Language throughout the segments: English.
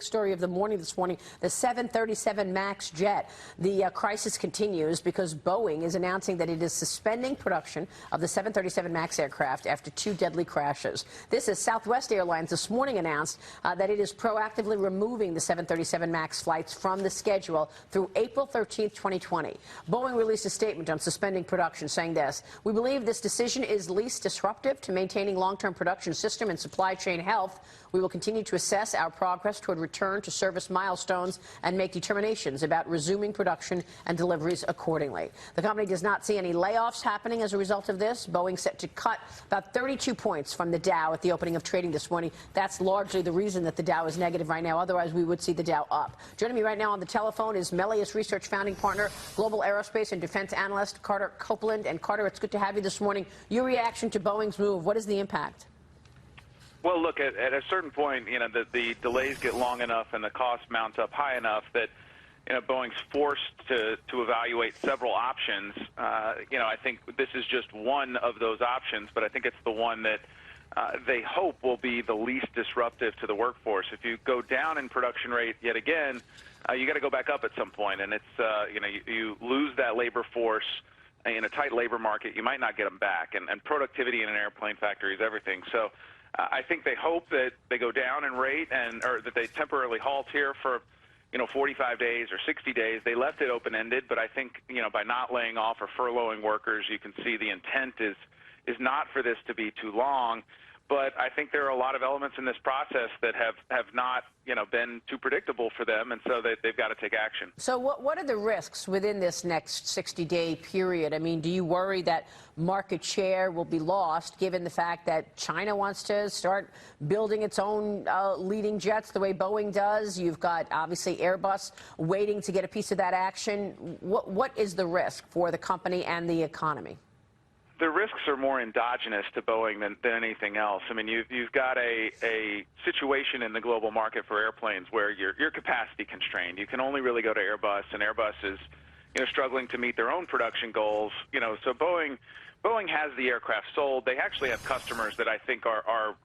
Story of the morning this morning, the 737 MAX jet. The crisis continues because Boeing is announcing that it is suspending production of the 737 MAX aircraft after two deadly crashes. This is Southwest Airlines this morning announced that it is proactively removing the 737 MAX flights from the schedule through April 13, 2020. Boeing released a statement on suspending production saying this: "We believe this decision is least disruptive to maintaining long-term production system and supply chain health. We will continue to assess our progress toward return to service milestones and make determinations about resuming production and deliveries accordingly." The company does not see any layoffs happening as a result of this. Boeing set to cut about 32 points from the Dow at the opening of trading this morning. That's largely the reason that the Dow is negative right now. Otherwise, we would see the Dow up. Joining me right now on the telephone is Melius Research founding partner, global aerospace and defense analyst Carter Copeland. And Carter, it's good to have you this morning. Your reaction to Boeing's move, what is the impact? Well, look, at a certain point, the delays get long enough and the cost mounts up high enough that, Boeing's forced to evaluate several options. I think this is just one of those options, but I think it's the one that they hope will be the least disruptive to the workforce. If you go down in production rate yet again, you got to go back up at some point, and it's you lose that labor force in a tight labor market. You might not get them back, and productivity in an airplane factory is everything. So I think they hope that they go down in rate or that they temporarily halt here for, 45 days or 60 days. They left it open-ended, but I think, by not laying off or furloughing workers, you can see the intent is not for this to be too long. But I think there are a lot of elements in this process that have not, been too predictable for them, and so they've got to take action. So what are the risks within this next 60-day period? I mean, do you worry that market share will be lost given the fact that China wants to start building its own leading jets the way Boeing does? You've got, obviously, Airbus waiting to get a piece of that action. What is the risk for the company and the economy? The risks are more endogenous to Boeing than anything else. I mean, you've got a situation in the global market for airplanes where you're capacity constrained. You can only really go to Airbus, and Airbus is, struggling to meet their own production goals. So Boeing has the aircraft sold. They actually have customers that I think are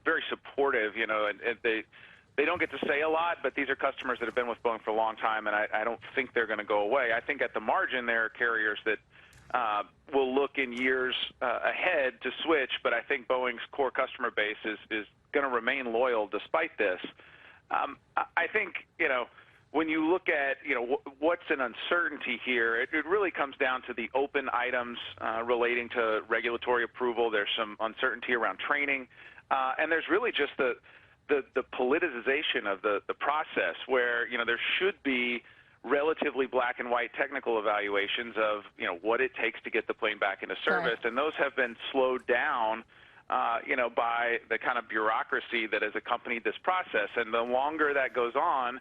very supportive. And they don't get to say a lot, but these are customers that have been with Boeing for a long time, and I don't think they're going to go away. I think at the margin there are carriers that will look in years ahead to switch, but I think Boeing's core customer base is going to remain loyal despite this. I think, when you look at, what's an uncertainty here, it really comes down to the open items relating to regulatory approval. There's some uncertainty around training, and there's really just the politicization of the process where, there should be relatively black and white technical evaluations of what it takes to get the plane back into service, and those have been slowed down by the kind of bureaucracy that has accompanied this process. And the longer that goes on,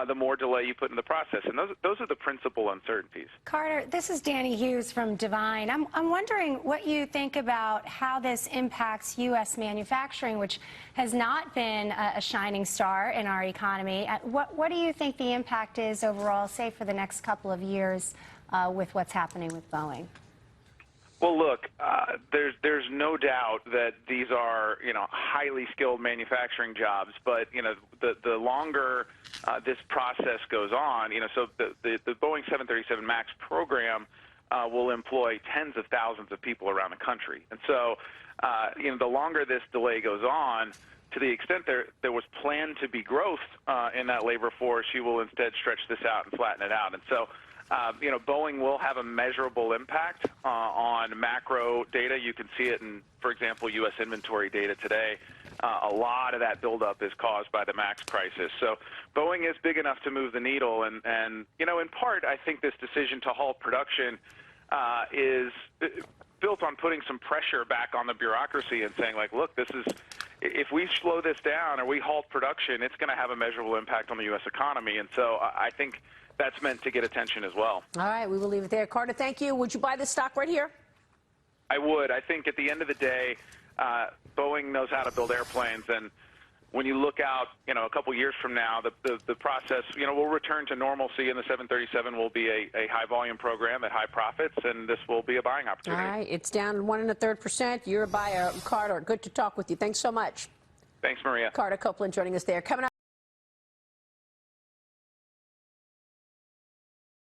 the more delay you put in the process, and those are the principal uncertainties. Carter, this is Danny Hughes from Divine. I'm wondering what you think about how this impacts U.S. manufacturing, which has not been a shining star in our economy. What do you think the impact is overall, say, for the next couple of years with what's happening with Boeing? Well, look, there's no doubt that these are, highly skilled manufacturing jobs, but, the longer this process goes on, so the Boeing 737 MAX program will employ tens of thousands of people around the country. And so, the longer this delay goes on, to the extent there was planned to be growth in that labor force, you will instead stretch this out and flatten it out. And so, Boeing will have a measurable impact on macro data. You can see it in, for example, U.S. inventory data today. A lot of that buildup is caused by the MAX crisis. So Boeing is big enough to move the needle. And in part, I think this decision to halt production is built on putting some pressure back on the bureaucracy and saying, like, look, if we slow this down or we halt production, it's going to have a measurable impact on the U.S. economy. And so I think that's meant to get attention as well. All right, we will leave it there. Carter, thank you. Would you buy this stock right here? I would. I think at the end of the day, Boeing knows how to build airplanes, and when you look out, a couple years from now, the process, will return to normalcy, and the 737 will be a high-volume program at high profits, and this will be a buying opportunity. All right, it's down 1 1/3%. You're a buyer. Carter, good to talk with you. Thanks so much. Thanks, Maria. Carter Copeland joining us there. Coming up.